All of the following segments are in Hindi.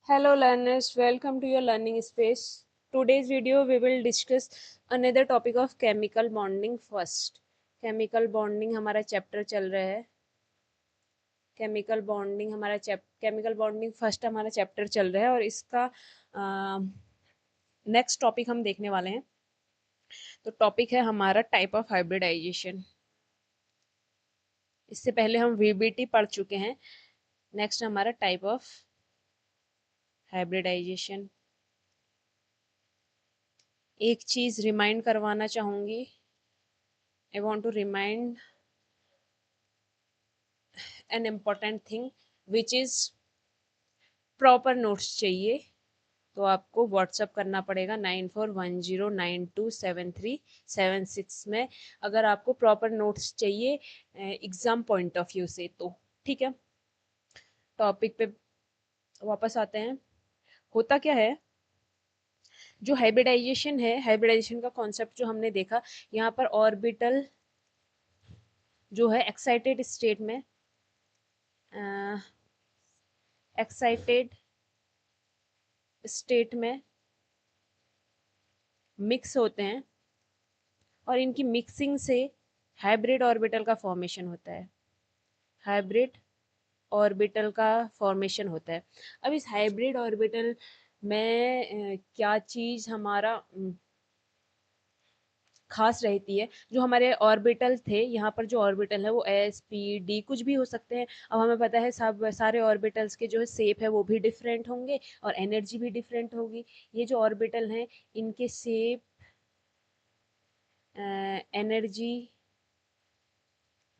Hello learners, welcome to your learning space. Today's video we will discuss another topic of chemical bonding first. Chemical bonding हमारा चैप्टर चल रहा है. केमिकल बॉन्डिंग फर्स्ट हमारा चैप्टर चल रहा है और इसका नेक्स्ट टॉपिक हम देखने वाले हैं. तो टॉपिक है हमारा टाइप ऑफ हाइब्रिडाइजेशन. इससे पहले हम वीबीटी पढ़ चुके हैं. नेक्स्ट हमारा टाइप ऑफ हाइब्रिडाइजेशन. एक चीज रिमाइंड करवाना चाहूंगी. I want to remind an important thing which is proper notes चाहिए. तो आपको व्हाट्सअप करना पड़ेगा 9410927376 में अगर आपको प्रॉपर नोट्स चाहिए एग्जाम पॉइंट ऑफ व्यू से. तो ठीक है, टॉपिक पे वापस आते हैं. होता क्या है, जो हाइब्रिडाइजेशन है, हाइब्रिडाइजेशन का कॉन्सेप्ट जो हमने देखा, यहाँ पर ऑर्बिटल जो है एक्साइटेड स्टेट में मिक्स होते हैं और इनकी मिक्सिंग से हाइब्रिड ऑर्बिटल का फॉर्मेशन होता है. अब इस हाइब्रिड ऑर्बिटल में क्या चीज हमारा खास रहती है. जो हमारे ऑर्बिटल थे, यहाँ पर जो ऑर्बिटल है वो एस पी डी कुछ भी हो सकते हैं. अब हमें पता है सब सारे ऑर्बिटल्स के जो है शेप है वो भी डिफरेंट होंगे और एनर्जी भी डिफरेंट होगी. ये जो ऑर्बिटल हैं इनके शेप, एनर्जी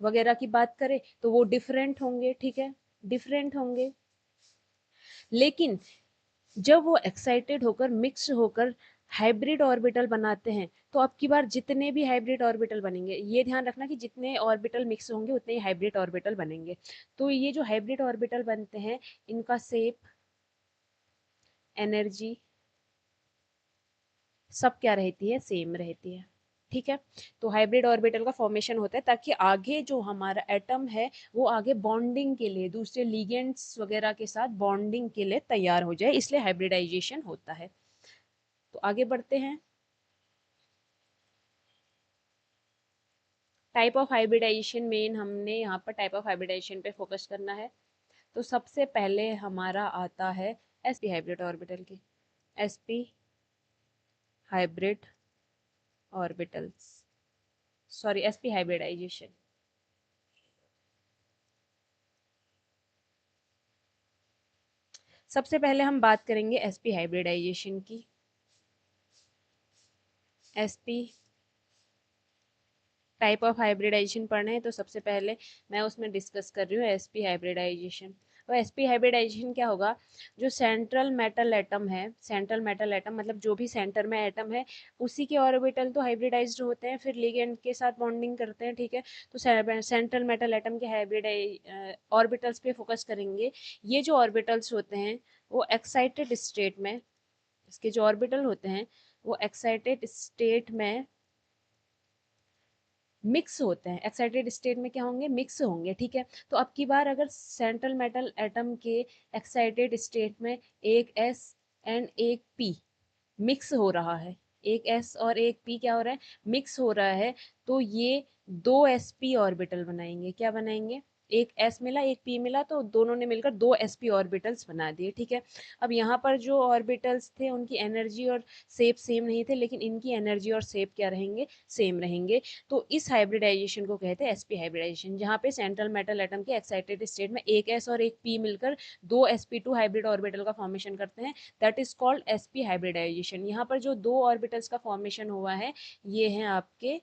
वगैरह की बात करें तो वो डिफरेंट होंगे. ठीक है, डिफरेंट होंगे. लेकिन जब वो एक्साइटेड होकर मिक्स होकर हाइब्रिड ऑर्बिटल बनाते हैं तो अब की बार जितने भी हाइब्रिड ऑर्बिटल बनेंगे, ये ध्यान रखना कि जितने ऑर्बिटल मिक्स होंगे उतने ही हाइब्रिड ऑर्बिटल बनेंगे. तो ये जो हाइब्रिड ऑर्बिटल बनते हैं इनका शेप, एनर्जी सब क्या रहती है, सेम रहती है. ठीक है, तो हाइब्रिड ऑर्बिटल का फॉर्मेशन होता है ताकि आगे जो हमारा एटम है वो आगे बॉन्डिंग के लिए दूसरे लिगेंड्स वगैरह के साथ बॉन्डिंग के लिए तैयार हो जाए, इसलिए हाइब्रिडाइजेशन होता है. तो आगे बढ़ते हैं. टाइप ऑफ हाइब्रिडाइजेशन मेन हमने यहाँ पर टाइप ऑफ हाइब्रिडाइजेशन पे फोकस करना है. तो सबसे पहले हमारा आता है sp हाइब्रिड ऑर्बिटल की. sp hybrid orbitals, sorry sp hybridization. सबसे पहले हम बात करेंगे sp हाइब्रिडाइजेशन की. sp टाइप ऑफ हाइब्रिडाइजेशन पढ़ना है तो सबसे पहले मैं उसमें डिस्कस कर रही हूँ sp हाइब्रिडाइजेशन. और sp हाइब्रिडाइजेशन क्या होगा, जो सेंट्रल मेटल एटम है, सेंट्रल मेटल एटम मतलब जो भी सेंटर में एटम है उसी के ऑर्बिटल तो हाइब्रिडाइज्ड होते हैं, फिर लिगेंड के साथ बॉन्डिंग करते हैं. ठीक है, तो सेंट्रल मेटल एटम के हाइब्रिड ऑर्बिटल्स पे फोकस करेंगे. ये जो ऑर्बिटल्स होते हैं वो एक्साइटेड स्टेट में, इसके जो ऑर्बिटल होते हैं वो एक्साइटेड स्टेट में मिक्स होते हैं. एक्साइटेड स्टेट में क्या होंगे, मिक्स होंगे. ठीक है, तो अब की बार अगर सेंट्रल मेटल एटम के एक्साइटेड स्टेट में एक एस एंड एक पी मिक्स हो रहा है, एक एस और एक पी क्या हो रहा है, मिक्स हो रहा है, तो ये दो sp ऑर्बिटल बनाएंगे. क्या बनाएंगे, एक s मिला एक p मिला तो दोनों ने मिलकर दो sp ऑर्बिटल्स बना दिए. ठीक है, अब यहाँ पर जो ऑर्बिटल्स थे उनकी एनर्जी और शेप सेम नहीं थे, लेकिन इनकी एनर्जी और शेप क्या रहेंगे, सेम रहेंगे. तो इस हाइब्रिडाइजेशन को कहते हैं sp हाइब्रिडाइजेशन, जहाँ पे सेंट्रल मेटल एटम के एक्साइटेड स्टेट में एक s और एक p मिलकर दो sp2 हाइब्रिड ऑर्बिटल का फॉर्मेशन करते हैं. That is called sp hybridization. यहाँ पर जो दो ऑर्बिटल्स का फॉर्मेशन हुआ है ये हैं आपके,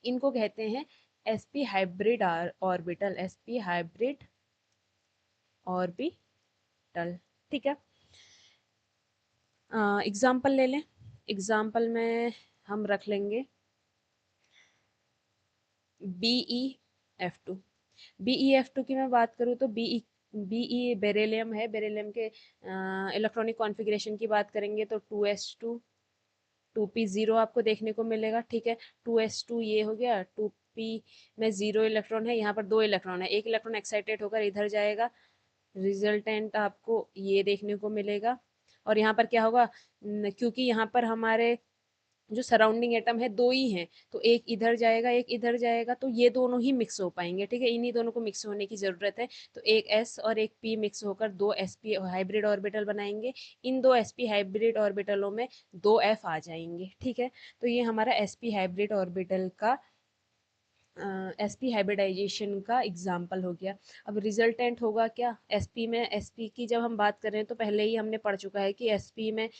इनको कहते हैं sp hybrid orbital, sp hybrid orbital. ठीक है, एग्जाम्पल ले लें. एग्जाम्पल में हम रख लेंगे BeF2. BeF2 की मैं बात करूँ तो Be बेरिलियम है. बेरिलियम के इलेक्ट्रॉनिक कॉन्फ़िगरेशन की बात करेंगे तो 2s2 2p0 आपको देखने को मिलेगा. ठीक है, 2s2 ये हो गया, 2p में 0 इलेक्ट्रॉन है, यहाँ पर 2 इलेक्ट्रॉन है, एक इलेक्ट्रॉन एक्साइटेड होकर इधर जाएगा, रिजल्टेंट आपको ये देखने को मिलेगा। और यहाँ पर क्या होगा, क्योंकि यहाँ पर हमारे जो सराउंडिंग एटम है दो ही हैं, तो एक इधर जाएगा एक इधर जाएगा, तो ये दोनों ही मिक्स हो पाएंगे, ठीक है, इन्हीं दोनों को मिक्स होने की जरूरत है। तो एक s और एक p मिक्स होकर दो sp हाइब्रिड ऑर्बिटल बनाएंगे। इन दो sp हाइब्रिड ऑर्बिटलों में दो f आ जाएंगे, ठीक है। तो ये हमारा sp हाइब्रिड ऑर्बिटल का sp हाइब्रिडाइजेशन का एग्जाम्पल हो गया। अब रिजल्टेंट होगा क्या, sp में, sp की जब हम बात करें तो पहले ही हमने पढ़ चुका है कि sp में,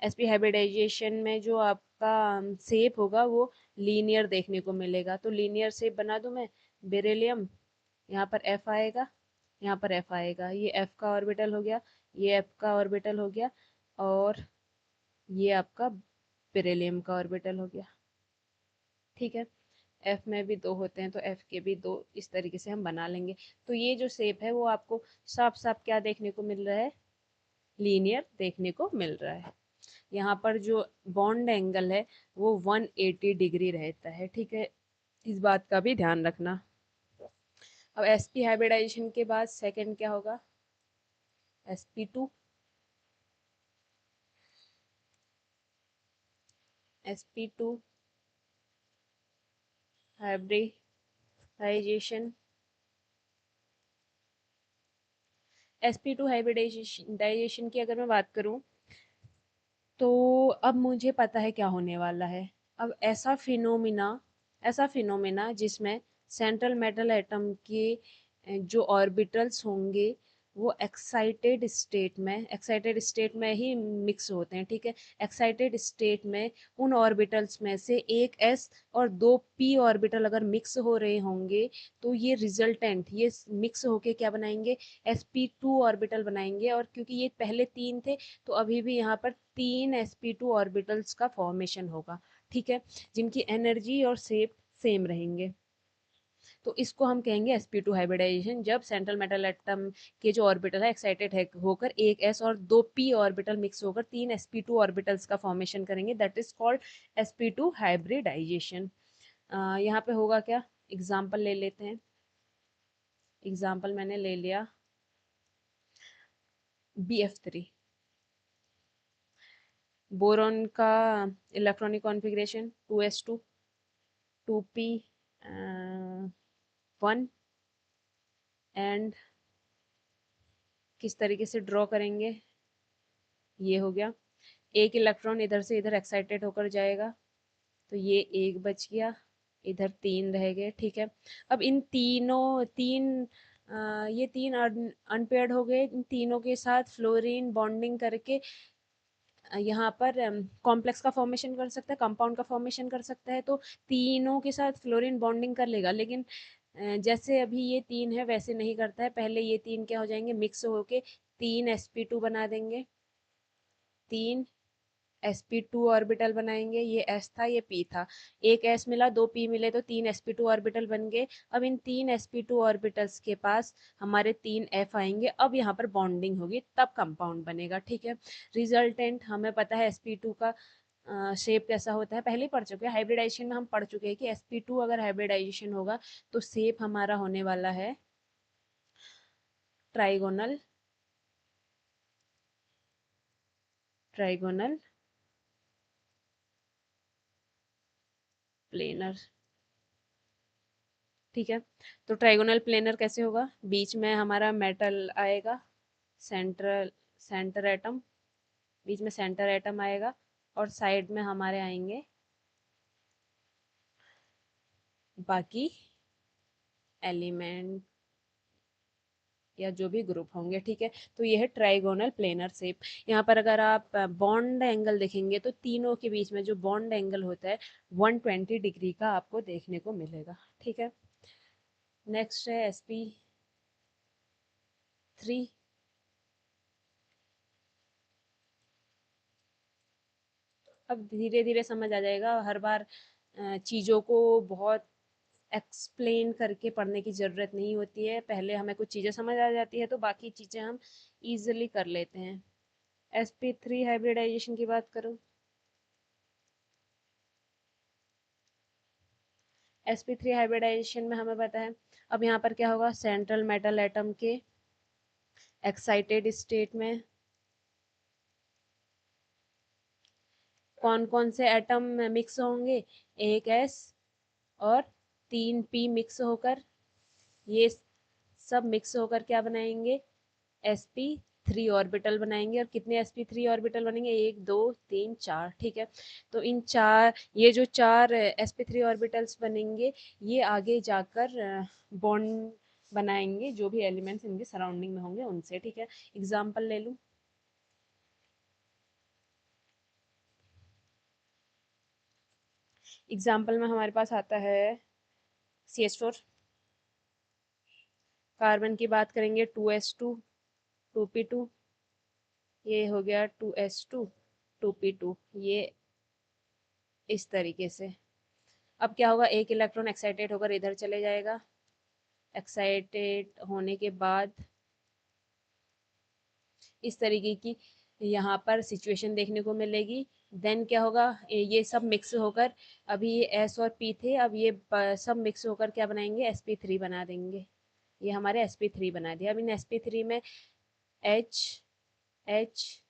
sp हाइब्रिडाइजेशन में जो आपका शेप होगा वो लीनियर देखने को मिलेगा। तो लीनियर शेप बना दूं मैं, बेरिलियम, यहाँ पर f आएगा, यहाँ पर f आएगा, ये f का ऑर्बिटल हो गया, ये f का ऑर्बिटल हो गया, और ये आपका बेरिलियम का ऑर्बिटल हो गया, ठीक है। एफ में भी दो होते हैं तो एफ के भी दो, इस तरीके से हम बना लेंगे। तो ये जो शेप है वो आपको साफ साफ क्या देखने को मिल रहा है, लीनियर देखने को मिल रहा है। यहाँ पर जो बॉन्ड एंगल है वो 180 डिग्री रहता है, ठीक है, इस बात का भी ध्यान रखना। अब sp हाइब्रिडाइजेशन के बाद सेकंड क्या होगा, sp2, sp2 hybridisation, sp2 hybridisation की अगर मैं बात करूं तो अब मुझे पता है क्या होने वाला है। अब ऐसा फिनोमिना जिसमें सेंट्रल मेटल एटम के जो ऑर्बिटल्स होंगे वो एक्साइटेड स्टेट में ही मिक्स होते हैं, ठीक है। एक्साइटेड स्टेट में उन ऑर्बिटल्स में से एक s और दो p ऑर्बिटल अगर मिक्स हो रहे होंगे तो ये रिजल्टेंट, ये मिक्स होके क्या बनाएंगे, sp2 ऑर्बिटल बनाएंगे। और क्योंकि ये पहले तीन थे तो अभी भी यहाँ पर तीन sp2 ऑर्बिटल्स का फॉर्मेशन होगा, ठीक है, जिनकी एनर्जी और शेप सेम रहेंगे। तो इसको हम कहेंगे sp2 हाइब्रिडाइजेशन, जब सेंट्रल मेटल एटम के जो ऑर्बिटल है एक्साइटेड है होकर एक s और दो p ऑर्बिटल मिक्स होकर तीन sp2 ऑर्बिटल्स का फॉर्मेशन करेंगे, that is called sp2 hybridisation. यहाँ पे होगा क्या, एग्जाम्पल ले लेते हैं। एग्जाम्पल मैंने ले लिया BF3, बोरॉन का electronic configuration 2s2 2p1, and किस तरीके से ड्रॉ करेंगे, ये हो गया। एक इलेक्ट्रॉन इधर से इधर एक्साइटेड होकर जाएगा, तो ये एक बच गया, इधर तीन रह गए, ठीक है। अब इन तीनों ये तीन अनपेयर्ड हो गए, इन तीनों के साथ फ्लोरीन बॉन्डिंग करके यहाँ पर कॉम्प्लेक्स का फॉर्मेशन कर सकता है, कंपाउंड का फॉर्मेशन कर सकता है। तो तीनों के साथ फ्लोरीन बॉन्डिंग कर लेगा, लेकिन जैसे अभी ये तीन है वैसे नहीं करता है। पहले ये तीन क्या हो जाएंगे, मिक्स होके तीन sp2 बना देंगे, तीन sp2 ऑर्बिटल बनाएंगे, ये s था ये p था, एक s मिला दो p मिले तो तीन sp2 ऑर्बिटल बन गए। अब इन तीन sp2 ऑर्बिटल्स के पास हमारे तीन f आएंगे, अब यहाँ पर बॉन्डिंग होगी तब कंपाउंड बनेगा, ठीक है। रिजल्टेंट हमें पता है sp2 का शेप कैसा होता है, पहले ही पढ़ चुके हैं, हाइब्रिडाइजेशन में हम पढ़ चुके हैं कि sp2 अगर हाइब्रिडाइजेशन होगा तो शेप हमारा होने वाला है ट्राइगोनल, ट्राइगोनल प्लेनर, ठीक है। तो ट्राइगोनल प्लेनर कैसे होगा, बीच में हमारा मेटल आएगा, सेंट्रल सेंटर एटम, बीच में सेंटर एटम आएगा, और साइड में हमारे आएंगे बाकी एलिमेंट या जो भी ग्रुप होंगे, ठीक है। तो ये है ट्राइगोनल प्लेनर शेप। यहाँ पर अगर आप बॉन्ड एंगल देखेंगे तो तीनों के बीच में जो बॉन्ड एंगल होता है 120 डिग्री का आपको देखने को मिलेगा, ठीक है। नेक्स्ट है sp3। अब धीरे धीरे समझ आ जाएगा, हर बार चीज़ों को बहुत एक्सप्लेन करके पढ़ने की ज़रूरत नहीं होती है, पहले हमें कुछ चीज़ें समझ आ जाती है तो बाकी चीज़ें हम इजीली कर लेते हैं। sp3 हाइब्रिडाइजेशन की बात करूँ, sp3 हाइब्रिडाइजेशन में हमें पता है, अब यहाँ पर क्या होगा, सेंट्रल मेटल एटम के एक्साइटेड स्टेट में कौन कौन से एटम मिक्स होंगे, एक एस और 3p मिक्स होकर, ये सब मिक्स होकर क्या बनाएंगे, sp3 ऑर्बिटल बनाएंगे। और कितने sp3 ऑर्बिटल बनेंगे, 1 2 3 4, ठीक है। तो इन चार, ये जो चार sp3 ऑर्बिटल्स बनेंगे, ये आगे जाकर बॉन्ड बनाएंगे जो भी एलिमेंट्स इनके सराउंडिंग में होंगे उनसे, ठीक है। एग्जाम्पल ले लूं, एग्जाम्पल में हमारे पास आता है CH4, कार्बन की बात करेंगे 2s2 2p2, ये हो गया 2s2 2p2, ये इस तरीके से। अब क्या होगा, एक इलेक्ट्रॉन एक्साइटेड होकर इधर चले जाएगा, एक्साइटेड होने के बाद इस तरीके की यहाँ पर सिचुएशन देखने को मिलेगी। देन क्या होगा, ये सब मिक्स होकर, अभी ये एस और पी थे, अब ये सब मिक्स होकर क्या बनाएंगे, sp3 बना देंगे। ये हमारे sp3 बना दिया। अब इन sp3 में H H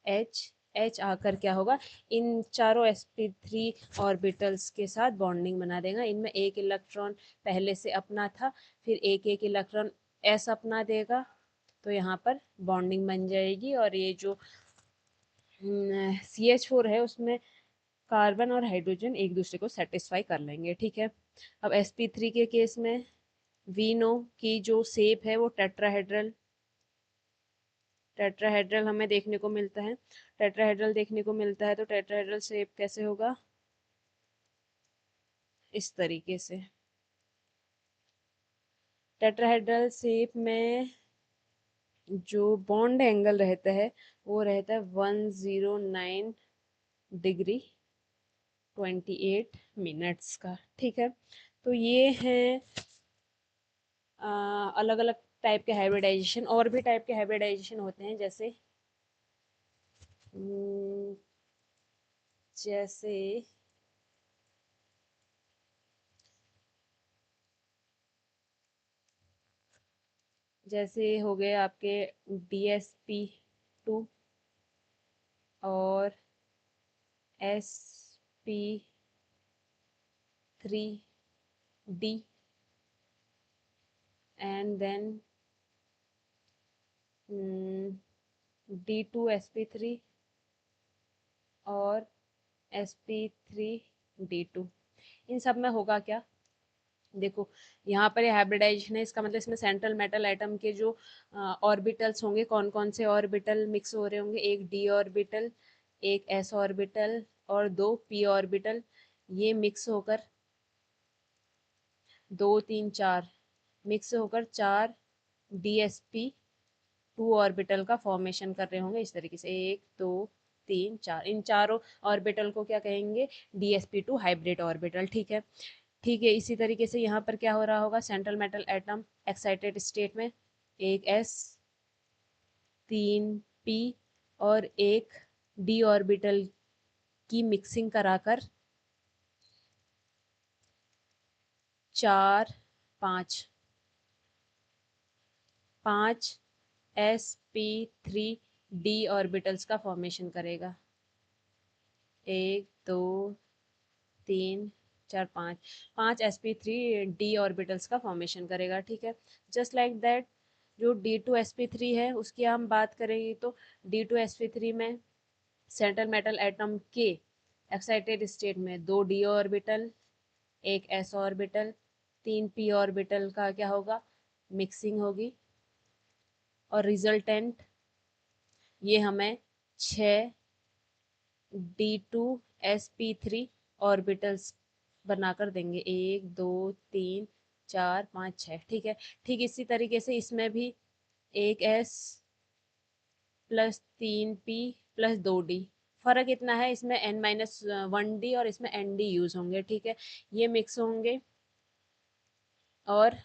H H आकर क्या होगा, इन चारों sp3 ऑर्बिटल्स के साथ बॉन्डिंग बना देगा। इनमें एक इलेक्ट्रॉन पहले से अपना था, फिर एक एक इलेक्ट्रॉन s अपना देगा, तो यहाँ पर बॉन्डिंग बन जाएगी। और ये जो CH4 है उसमें कार्बन और हाइड्रोजन एक दूसरे को सेटिस्फाई कर लेंगे, ठीक है। अब sp3 के केस में वी नो की जो शेप है वो टेट्राहेड्रल, टेट्राहेड्रल हमें देखने को मिलता है। टेट्राहेड्रल देखने को मिलता है तो टेट्राहेड्रल शेप कैसे होगा, इस तरीके से। टेट्राहेड्रल शेप में जो बॉन्ड एंगल रहता है वो रहता है 109 डिग्री 28 मिनट्स का, ठीक है। तो ये हैं अलग अलग टाइप के हाइब्रिडाइजेशन। और भी टाइप के हाइब्रिडाइजेशन होते हैं, जैसे हम्म, जैसे जैसे हो गए आपके DsP2 और sp3d, एंड देन D2sp3 और sp3d2। इन सब में होगा क्या, देखो यहाँ पर ये हाइब्रिडाइजेशन है, इसका मतलब इसमें सेंट्रल मेटल एटम के जो ऑर्बिटल्स होंगे, कौन कौन से ऑर्बिटल मिक्स हो रहे होंगे, एक d ऑर्बिटल, एक s ऑर्बिटल और 2p ऑर्बिटल, ये मिक्स होकर 2 3 4 मिक्स होकर 4 DsP2 ऑर्बिटल का फॉर्मेशन कर रहे होंगे, इस तरीके से 1 2 3 4। इन चारों ऑर्बिटल को क्या कहेंगे, DsP2 हाइब्रिड ऑर्बिटल, ठीक है। ठीक है, इसी तरीके से यहाँ पर क्या हो रहा होगा, central metal atom excited state में एक s 3p और एक d ऑर्बिटल की मिक्सिंग कराकर 4 5 sp3d ऑर्बिटल्स का फॉर्मेशन करेगा, 1 2 3 4 5, 5 sp3d ऑर्बिटल्स का फॉर्मेशन करेगा, ठीक है। जस्ट लाइक दैट जो D2sp3 है उसकी हम बात करेंगे तो D2sp3 में सेंट्रल मेटल एटम के एक्साइटेड स्टेट में 2d ऑर्बिटल, एक s ऑर्बिटल, 3p ऑर्बिटल का क्या होगा, मिक्सिंग होगी, और रिजल्टेंट ये हमें 6 D2sp3 ऑर्बिटल्स बनाकर देंगे, 1 2 3 4 5 6, ठीक है। ठीक इसी तरीके से इसमें भी एक s plus 3p plus 2d, फर्क इतना है, इसमें n-1d और इसमें nd यूज होंगे, ठीक है। ये मिक्स होंगे और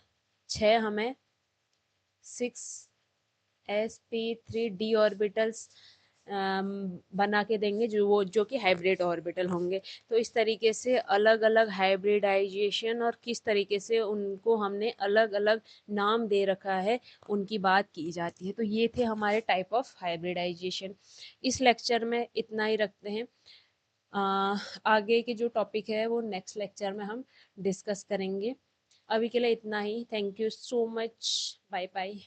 6 हमें 6 sp3d ऑर्बिटल्स बना के देंगे जो कि हाइब्रिड ऑर्बिटल होंगे। तो इस तरीके से अलग अलग हाइब्रिडाइजेशन और किस तरीके से उनको हमने अलग अलग नाम दे रखा है उनकी बात की जाती है। तो ये थे हमारे टाइप ऑफ हाइब्रिडाइजेशन। इस लेक्चर में इतना ही रखते हैं। आगे के जो टॉपिक है वो नेक्स्ट लेक्चर में हम डिस्कस करेंगे। अभी के लिए इतना ही। Thank you so much. Bye bye.